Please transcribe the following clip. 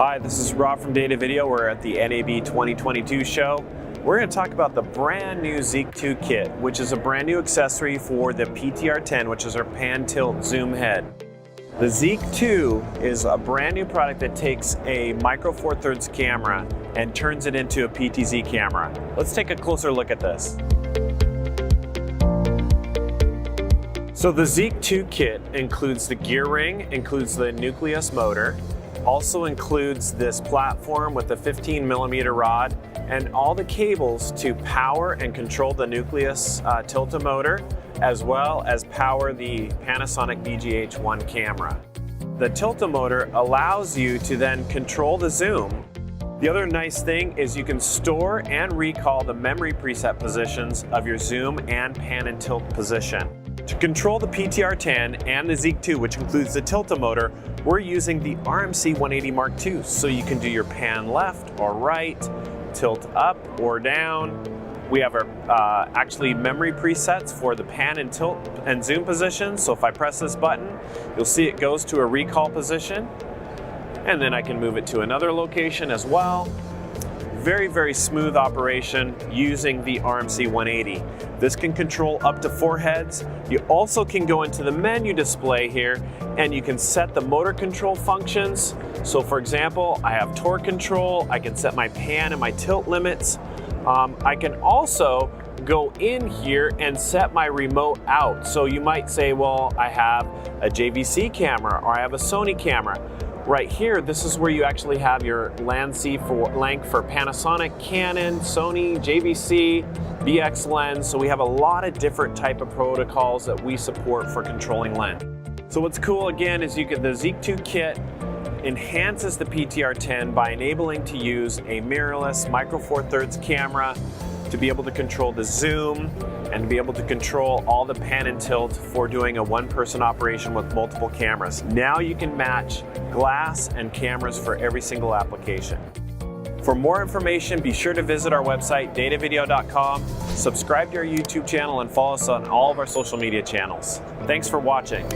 Hi, this is Rob from Data Video. We're at the NAB 2022 show. We're going to talk about the brand new ZEK-2 kit, which is a brand new accessory for the PTR-10, which is our pan-tilt zoom head. The ZEK-2 is a brand new product that takes a micro four thirds camera and turns it into a PTZ camera. Let's take a closer look at this. So the ZEK-2 kit includes the gear ring, includes the nucleus motor, also includes this platform with a 15mm rod and all the cables to power and control the nucleus tiltomotor, as well as power the Panasonic BGH1 camera. The tiltomotor allows you to then control the zoom. The other nice thing is you can store and recall the memory preset positions of your zoom and pan and tilt position. To control the PTR-10 and the ZEK-2, which includes the tiltomotor, we're using the RMC 180 Mark II, so you can do your pan left or right, tilt up or down. We have our actually memory presets for the pan and tilt and zoom positions. So if I press this button, you'll see it goes to a recall position, and then I can move it to another location as well. Very, very smooth operation using the RMC 180. This can control up to 4 heads. You also can go into the menu display here and you can set the motor control functions. So for example, I have torque control, I can set my pan and my tilt limits. I can also go in here and set my remote out. So you might say, well, I have a JVC camera or I have a Sony camera. Right here, this is where you actually have your length for Panasonic, Canon, Sony, JVC, BX lens. So we have a lot of different type of protocols that we support for controlling lens. So what's cool again is the ZEK-2 kit enhances the PTR-10 by enabling to use a mirrorless micro four thirds camera to be able to control the zoom and to be able to control all the pan and tilt for doing a one-person operation with multiple cameras. Now you can match glass and cameras for every single application. For more information, be sure to visit our website, datavideo.com, subscribe to our YouTube channel, and follow us on all of our social media channels. Thanks for watching.